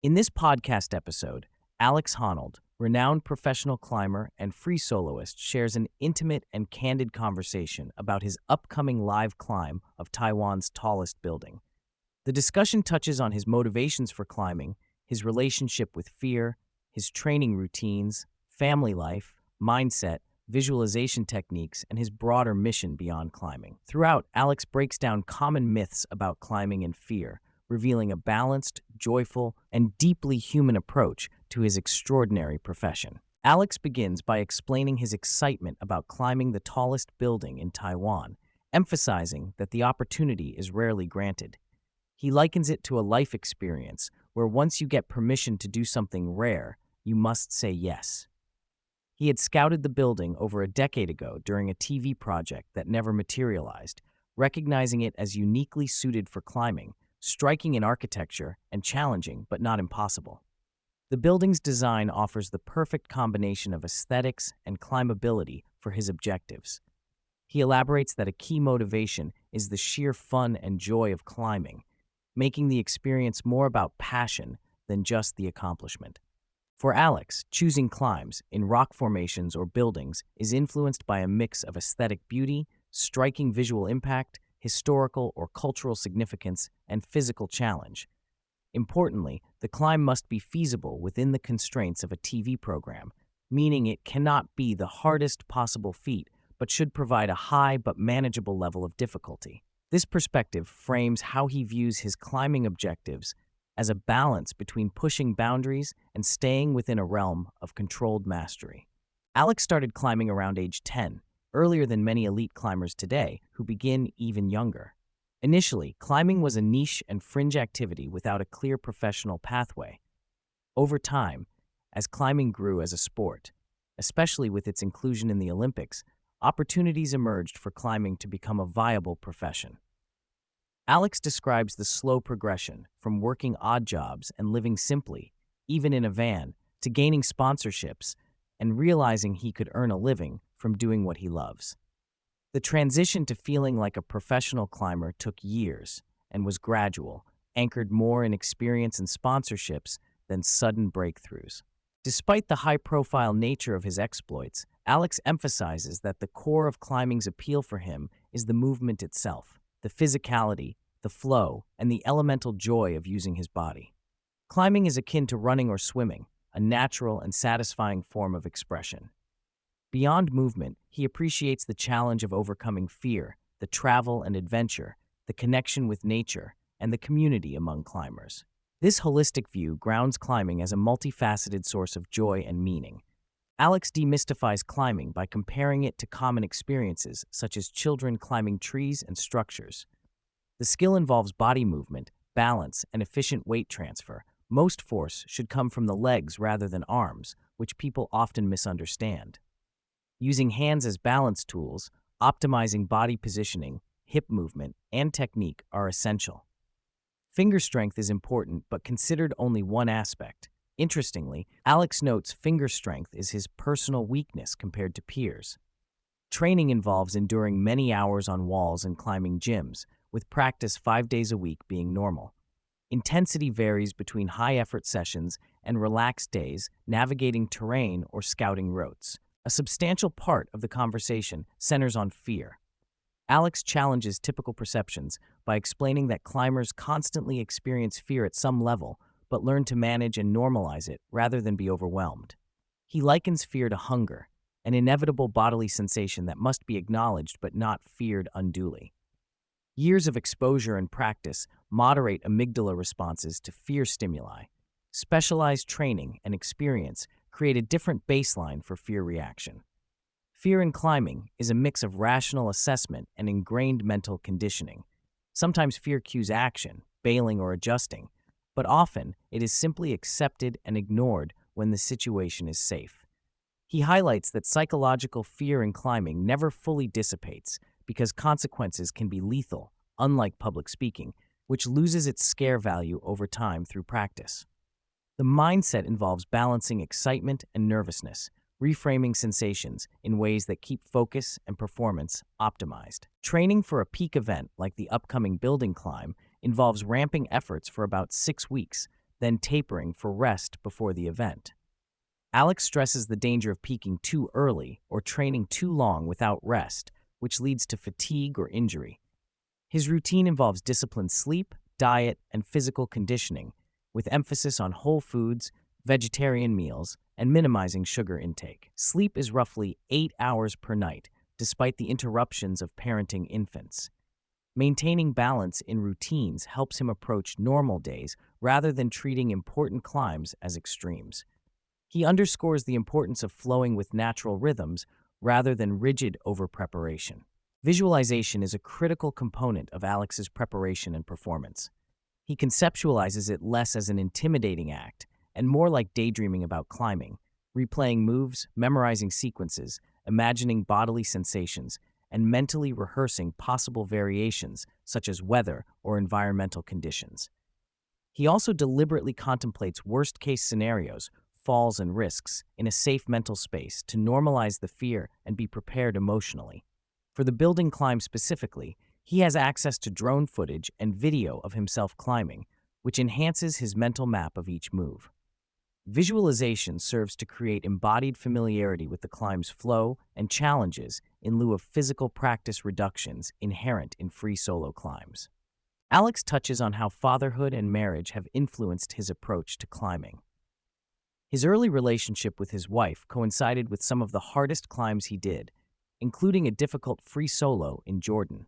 In this podcast episode, Alex Honnold, renowned professional climber and free soloist, shares an intimate and candid conversation about his upcoming live climb of Taiwan's tallest building. The discussion touches on his motivations for climbing, his relationship with fear, his training routines, family life, mindset, visualization techniques, and his broader mission beyond climbing. Throughout, Alex breaks down common myths about climbing and fear, revealing a balanced, joyful, and deeply human approach to his extraordinary profession. Alex begins by explaining his excitement about climbing the tallest building in Taiwan, emphasizing that the opportunity is rarely granted. He likens it to a life experience where once you get permission to do something rare, you must say yes. He had scouted the building over a decade ago during a TV project that never materialized, recognizing it as uniquely suited for climbing, striking in architecture, and challenging but not impossible. The building's design offers the perfect combination of aesthetics and climbability for his objectives. He elaborates that a key motivation is the sheer fun and joy of climbing, making the experience more about passion than just the accomplishment. For Alex, choosing climbs in rock formations or buildings is influenced by a mix of aesthetic beauty, striking visual impact, historical or cultural significance, and physical challenge. Importantly, the climb must be feasible within the constraints of a TV program, meaning it cannot be the hardest possible feat, but should provide a high but manageable level of difficulty. This perspective frames how he views his climbing objectives as a balance between pushing boundaries and staying within a realm of controlled mastery. Alex started climbing around age 10, earlier than many elite climbers today who begin even younger. Initially, climbing was a niche and fringe activity without a clear professional pathway. Over time, as climbing grew as a sport, especially with its inclusion in the Olympics, opportunities emerged for climbing to become a viable profession. Alex describes the slow progression from working odd jobs and living simply, even in a van, to gaining sponsorships and realizing he could earn a living from doing what he loves. The transition to feeling like a professional climber took years and was gradual, anchored more in experience and sponsorships than sudden breakthroughs. Despite the high-profile nature of his exploits, Alex emphasizes that the core of climbing's appeal for him is the movement itself, the physicality, the flow, and the elemental joy of using his body. Climbing is akin to running or swimming, a natural and satisfying form of expression. Beyond movement, he appreciates the challenge of overcoming fear, the travel and adventure, the connection with nature, and the community among climbers. This holistic view grounds climbing as a multifaceted source of joy and meaning. Alex demystifies climbing by comparing it to common experiences such as children climbing trees and structures. The skill involves body movement, balance, and efficient weight transfer. Most force should come from the legs rather than arms, which people often misunderstand. Using hands as balance tools, optimizing body positioning, hip movement, and technique are essential. Finger strength is important, but considered only one aspect. Interestingly, Alex notes finger strength is his personal weakness compared to peers. Training involves enduring many hours on walls and climbing gyms, with practice 5 days a week being normal. Intensity varies between high-effort sessions and relaxed days, navigating terrain or scouting routes. A substantial part of the conversation centers on fear. Alex challenges typical perceptions by explaining that climbers constantly experience fear at some level, but learn to manage and normalize it rather than be overwhelmed. He likens fear to hunger, an inevitable bodily sensation that must be acknowledged but not feared unduly. Years of exposure and practice moderate amygdala responses to fear stimuli. Specialized training and experience create a different baseline for fear reaction. Fear in climbing is a mix of rational assessment and ingrained mental conditioning. Sometimes fear cues action, bailing or adjusting, but often it is simply accepted and ignored when the situation is safe. He highlights that psychological fear in climbing never fully dissipates because consequences can be lethal, unlike public speaking, which loses its scare value over time through practice. The mindset involves balancing excitement and nervousness, reframing sensations in ways that keep focus and performance optimized. Training for a peak event like the upcoming building climb involves ramping efforts for about 6 weeks, then tapering for rest before the event. Alex stresses the danger of peaking too early or training too long without rest, which leads to fatigue or injury. His routine involves disciplined sleep, diet, and physical conditioning, with emphasis on whole foods, vegetarian meals, and minimizing sugar intake. Sleep is roughly 8 hours per night, despite the interruptions of parenting infants. Maintaining balance in routines helps him approach normal days rather than treating important climbs as extremes. He underscores the importance of flowing with natural rhythms rather than rigid over-preparation. Visualization is a critical component of Alex's preparation and performance. He conceptualizes it less as an intimidating act and more like daydreaming about climbing, replaying moves, memorizing sequences, imagining bodily sensations, and mentally rehearsing possible variations such as weather or environmental conditions. He also deliberately contemplates worst-case scenarios, falls, and risks in a safe mental space to normalize the fear and be prepared emotionally. For the building climb specifically, he has access to drone footage and video of himself climbing, which enhances his mental map of each move. Visualization serves to create embodied familiarity with the climb's flow and challenges in lieu of physical practice reductions inherent in free solo climbs. Alex touches on how fatherhood and marriage have influenced his approach to climbing. His early relationship with his wife coincided with some of the hardest climbs he did, including a difficult free solo in Jordan.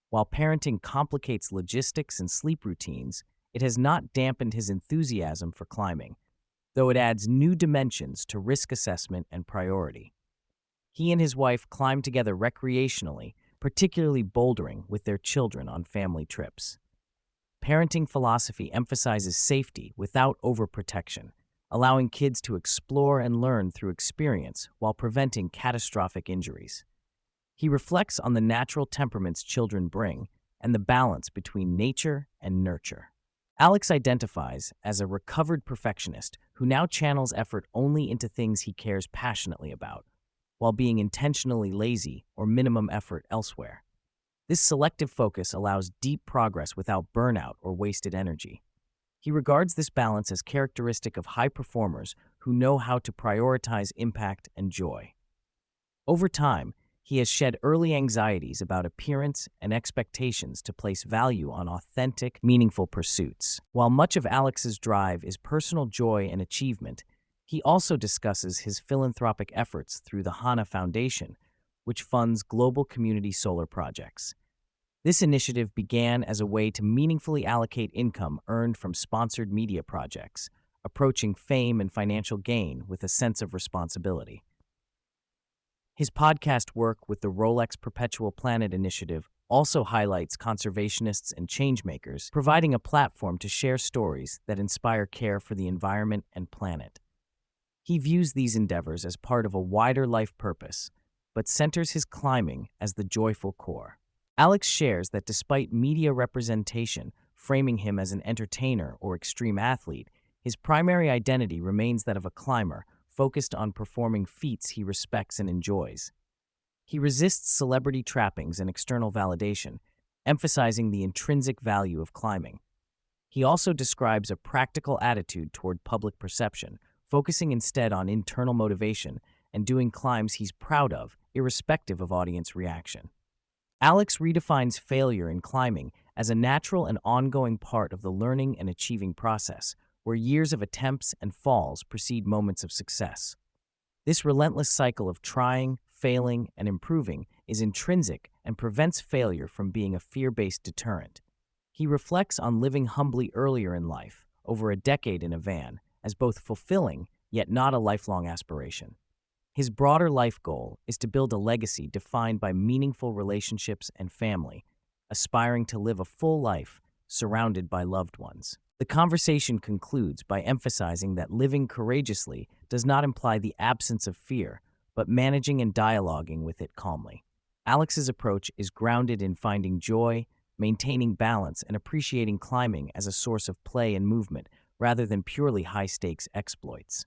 While parenting complicates logistics and sleep routines, it has not dampened his enthusiasm for climbing, though it adds new dimensions to risk assessment and priority. He and his wife climb together recreationally, particularly bouldering with their children on family trips. Parenting philosophy emphasizes safety without overprotection, allowing kids to explore and learn through experience while preventing catastrophic injuries. He reflects on the natural temperaments children bring and the balance between nature and nurture. Alex identifies as a recovered perfectionist who now channels effort only into things he cares passionately about, while being intentionally lazy or minimum effort elsewhere. This selective focus allows deep progress without burnout or wasted energy. He regards this balance as characteristic of high performers who know how to prioritize impact and joy. Over time, he has shed early anxieties about appearance and expectations to place value on authentic, meaningful pursuits. While much of Alex's drive is personal joy and achievement, he also discusses his philanthropic efforts through the Hana Foundation, which funds global community solar projects. This initiative began as a way to meaningfully allocate income earned from sponsored media projects, approaching fame and financial gain with a sense of responsibility. His podcast work with the Rolex Perpetual Planet Initiative also highlights conservationists and changemakers, providing a platform to share stories that inspire care for the environment and planet. He views these endeavors as part of a wider life purpose, but centers his climbing as the joyful core. Alex shares that despite media representation framing him as an entertainer or extreme athlete, his primary identity remains that of a climber, focused on performing feats he respects and enjoys. He resists celebrity trappings and external validation, emphasizing the intrinsic value of climbing. He also describes a practical attitude toward public perception, focusing instead on internal motivation and doing climbs he's proud of, irrespective of audience reaction. Alex redefines failure in climbing as a natural and ongoing part of the learning and achieving process, where years of attempts and falls precede moments of success. This relentless cycle of trying, failing, and improving is intrinsic and prevents failure from being a fear-based deterrent. He reflects on living humbly earlier in life, over a decade in a van, as both fulfilling yet not a lifelong aspiration. His broader life goal is to build a legacy defined by meaningful relationships and family, aspiring to live a full life surrounded by loved ones. The conversation concludes by emphasizing that living courageously does not imply the absence of fear, but managing and dialoguing with it calmly. Alex's approach is grounded in finding joy, maintaining balance, and appreciating climbing as a source of play and movement rather than purely high-stakes exploits.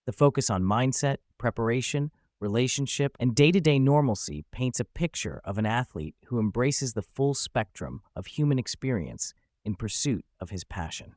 The focus on mindset, preparation, relationship, and day-to-day normalcy paints a picture of an athlete who embraces the full spectrum of human experience in pursuit of his passion.